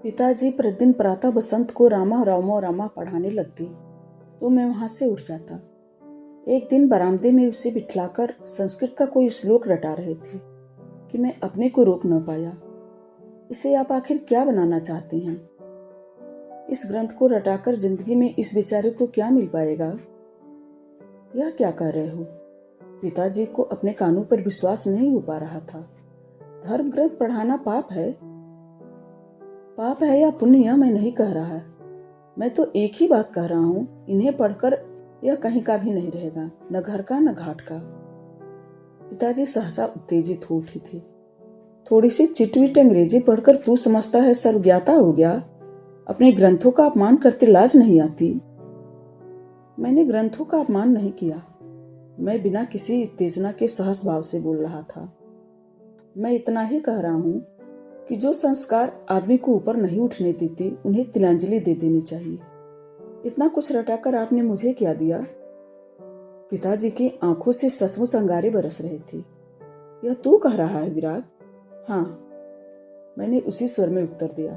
पिताजी प्रतिदिन प्रातः बसंत को रामा रामो रामा पढ़ाने लगती तो मैं वहां से उठ जाता। एक दिन बरामदे में उसे बिठलाकर संस्कृत का कोई श्लोक रटा रहे थे कि मैं अपने को रोक न पाया। इसे आप आखिर क्या बनाना चाहते हैं? इस ग्रंथ को रटाकर जिंदगी में इस बेचारे को क्या मिल पाएगा? यह क्या कह रहे हो? पिताजी को अपने कानों पर विश्वास नहीं हो पा रहा था। धर्म ग्रंथ पढ़ाना पाप है? पाप है या पुण्य यह मैं नहीं कह रहा। मैं तो एक ही बात कह रहा हूं, इन्हें पढ़कर यह कहीं का भी नहीं रहेगा, न घर का न घाट का। पिताजी सहसा उत्तेजित हो उठी थी। थोड़ी सी चिटविट अंग्रेजी पढ़कर तू समझता है सर्वज्ञाता हो गया? अपने ग्रंथों का अपमान करते लाज नहीं आती? मैंने ग्रंथों का अपमान नहीं किया। मैं बिना किसी उत्तेजना के सहज भाव से बोल रहा था। मैं इतना ही कह रहा हूं कि जो संस्कार आदमी को ऊपर नहीं उठने देते उन्हें तिलांजलि दे देनी चाहिए। इतना कुछ रटाकर आपने मुझे क्या दिया? पिताजी की आंखों से सचमुच अंगारे बरस रहे थे। यह तू कह रहा है विराग? हाँ, मैंने उसी स्वर में उत्तर दिया।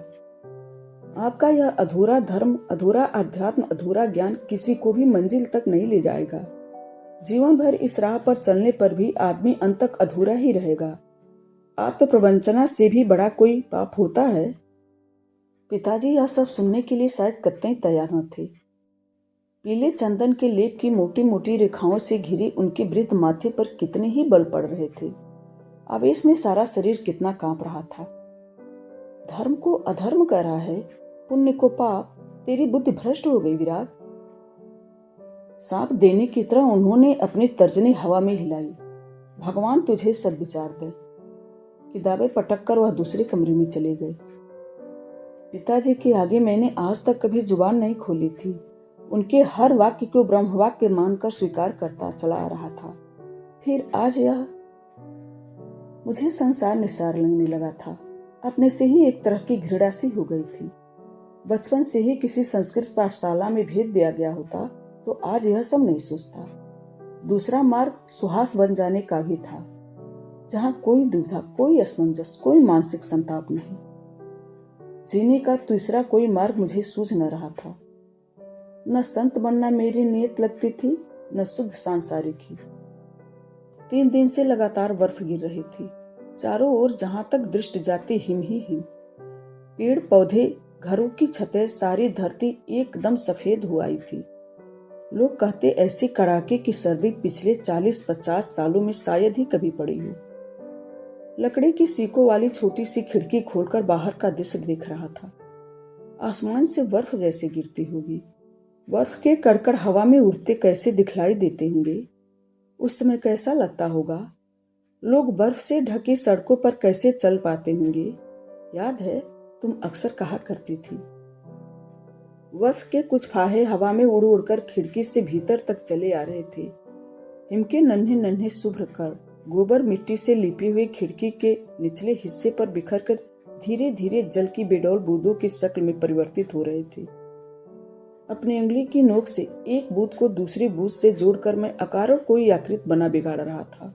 आपका यह अधूरा धर्म, अधूरा अध्यात्म, अधूरा ज्ञान किसी को भी मंजिल तक नहीं ले जाएगा। जीवन भर इस राह पर चलने पर भी आदमी अंत तक अधूरा ही रहेगा। आत्मप्रवंचना से भी बड़ा कोई पाप होता है? पिताजी यह सब सुनने के लिए शायद कतई तैयार न थे। पीले चंदन के लेप की मोटी मोटी रेखाओं से घिरे उनके वृद्ध माथे पर कितने ही बल पड़ रहे थे। आवेश में सारा शरीर कितना कांप रहा था। धर्म को अधर्म कह रहा है, पुण्य को पाप। तेरी बुद्धि भ्रष्ट हो गई विराग। सांप देने की तरह उन्होंने अपनी तर्जनी हवा में हिलाई। भगवान तुझे सद्विचार दे। किताबें पटक कर वह दूसरे कमरे में चले गए। पिताजी के आगे मैंने आज तक कभी जुबान नहीं खोली थी। उनके हर वाक्य को ब्रह्म वाक्य मानकर स्वीकार करता चला आ रहा था। फिर आज यह मुझे संसार निस्सार लगने लगा था। अपने से ही एक तरह की घृणा सी हो गई थी। बचपन से ही किसी संस्कृत पाठशाला में भेज दिया गया होता तो आज यह सब नहीं सोचता। दूसरा मार्ग सुहास बन जाने का भी था, जहां कोई दुविधा, कोई असमंजस, कोई मानसिक संताप नहीं। जीने का तीसरा कोई मार्ग मुझे सूझ न रहा था। न संत बनना मेरी नीयत लगती थी, न शुद्ध सांसारिक ही। 3 दिन से लगातार बर्फ गिर रही थी। चारों ओर जहां तक दृष्टि जाती हिम ही हिम। पेड़ पौधे, घरों की छतें, सारी धरती एकदम सफेद हो आई थी। लोग कहते ऐसी कड़ाके की सर्दी पिछले 40-50 सालों में शायद ही कभी पड़ी हो। लकड़ी की सीकों वाली छोटी सी खिड़की खोलकर बाहर का दृश्य देख रहा था। आसमान से बर्फ जैसे गिरती होगी। बर्फ के कड़कड़ हवा में उड़ते कैसे दिखलाई देते होंगे। उस समय कैसा लगता होगा। लोग बर्फ से ढकी सड़कों पर कैसे चल पाते होंगे। याद है तुम अक्सर कहा करती थी। बर्फ के कुछ फाहे हवा में उड़ उड़कर खिड़की से भीतर तक चले आ रहे थे। हिम के नन्हे नन्हे शुभ्र कर गोबर मिट्टी से लिपी हुई खिड़की के निचले हिस्से पर बिखर कर धीरे धीरे जल की बेडौल बूंदों की शक्ल में परिवर्तित हो रहे थे। अपनी उंगली की नोक से एक बूंद को दूसरी बूंद से जोड़कर मैं अकारण कोई आकृति बना बिगाड़ रहा था।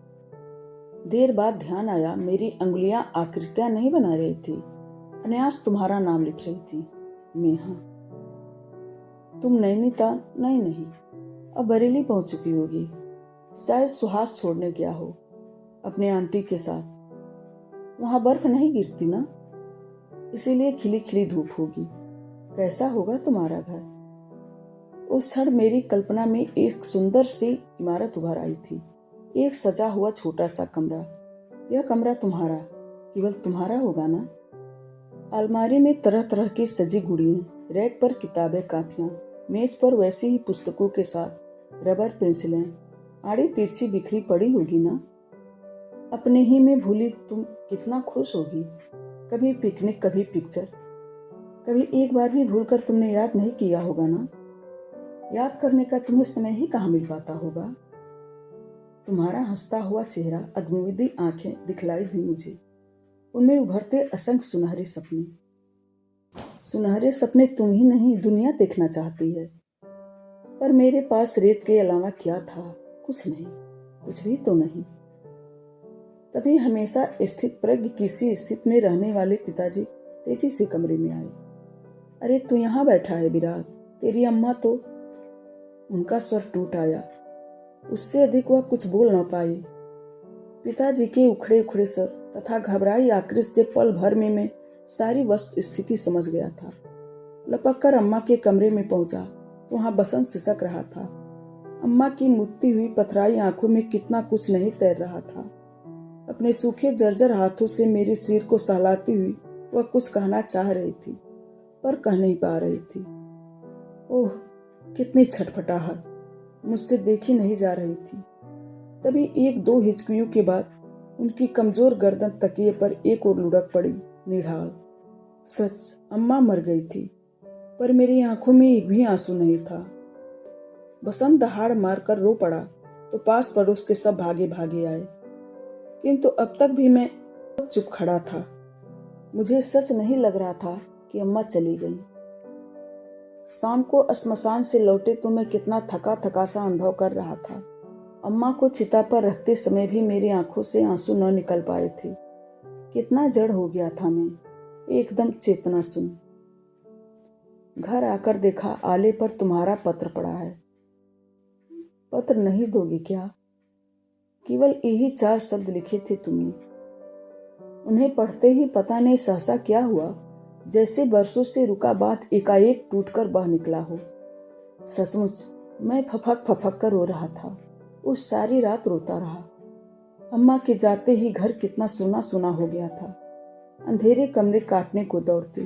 देर बाद ध्यान आया मेरी अंगुलियां आकृतियां नहीं बना रही थी, अनायास तुम्हारा नाम लिख रही थी, मेहा। तुम नैनीताल नहीं, अब बरेली पहुंच चुकी होगी। शायद सुहास छोड़ने गया हो अपने आंटी के साथ। वहां बर्फ नहीं गिरती ना, इसीलिए खिली खिली धूप होगी। कैसा होगा तुम्हारा घर? उस क्षण मेरी कल्पना में एक सुंदर सी इमारत उभर आई थी। एक सजा हुआ छोटा सा कमरा। यह कमरा तुम्हारा, केवल तुम्हारा होगा ना? अलमारी में तरह तरह की सजी गुड़ियां, रैक पर किताबें कापियां, मेज पर वैसी ही पुस्तकों के साथ रबर पेंसिलें आड़ी तिरछी बिखरी पड़ी होगी ना? अपने ही में भूली तुम कितना खुश होगी। कभी पिकनिक, कभी पिक्चर, कभी एक बार भी भूलकर तुमने याद नहीं किया होगा ना? याद करने का तुम्हें समय ही कहाँ मिल पाता होगा। तुम्हारा हंसता हुआ चेहरा, अद्भुत आंखें दिखलाई दी मुझे। उनमें उभरते असंख्य सुनहरे सपने। सुनहरे सपने तुम ही नहीं, दुनिया देखना चाहती है। पर मेरे पास रेत के अलावा क्या था? कुछ नहीं, कुछ भी तो नहीं। तभी हमेशा स्थित प्रज्ञ किसी स्थिति में रहने वाले पिताजी तेजी से कमरे में आए। अरे तू यहाँ बैठा है विराग, तेरी अम्मा तो। उनका स्वर टूट आया। उससे अधिक वह कुछ बोल न पाए। पिताजी के उखड़े उखड़े सर तथा घबराई आकृति से पल भर में मैं सारी वस्तु स्थिति समझ गया था। लपक कर अम्मा के कमरे में पहुंचा तो वहां बसंत सिसक रहा था। अम्मा की मुत्ती हुई पथराई आंखों में कितना कुछ नहीं तैर रहा था। अपने सूखे जर्जर हाथों से मेरे सिर को सहलाती हुई वह कुछ कहना चाह रही थी, पर कह नहीं पा रही थी। ओह, कितनी छटपटाहट, मुझसे देखी नहीं जा रही थी। तभी एक दो हिचकियों के बाद उनकी कमजोर गर्दन तकिए पर एक और लुढ़क पड़ी, निढाल। सच, अम्मा मर गई थी, पर मेरी आंखों में एक भी आंसू नहीं था। बसंत दहाड़ मारकर रो पड़ा तो पास पड़ोस के सब भागे भागे आए, किंतु अब तक भी मैं चुप खड़ा था। मुझे सच नहीं लग रहा था कि अम्मा चली गई। शाम को श्मशान से लौटे तो मैं कितना थका थका सा अनुभव कर रहा था। अम्मा को चिता पर रखते समय भी मेरी आंखों से आंसू न निकल पाए थे। कितना जड़ हो गया था मैं, एकदम चेतना सुन। घर आकर देखा आले पर तुम्हारा पत्र पड़ा है। पत्र नहीं दोगे क्या? केवल यही 4 शब्द लिखे थे तुमने। उन्हें पढ़ते ही पता नहीं सहसा क्या हुआ, जैसे बरसों से रुका बात एकाएक टूटकर बह निकला हो। सचमुच मैं फफक फफक कर रो रहा था। उस सारी रात रोता रहा। अम्मा के जाते ही घर कितना सूना सूना हो गया था। अंधेरे कमरे काटने को दौड़ते।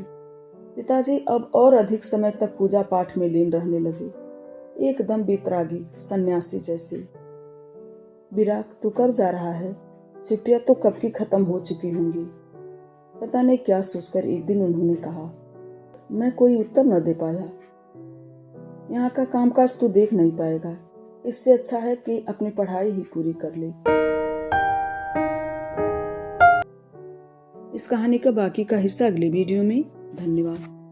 पिताजी अब और अधिक समय तक पूजा पाठ में लीन रहने लगे, एकदम वितरागी सन्यासी जैसे। विराग, तू कब जा रहा है? छुट्टियां तो कब की खत्म हो चुकी होंगी। पता नहीं क्या सोचकर एक दिन उन्होंने कहा। मैं कोई उत्तर न दे पाया। यहाँ का कामकाज तू देख नहीं पाएगा, इससे अच्छा है कि अपनी पढ़ाई ही पूरी कर ले। इस कहानी का बाकी का हिस्सा अगले वीडियो में। धन्यवाद।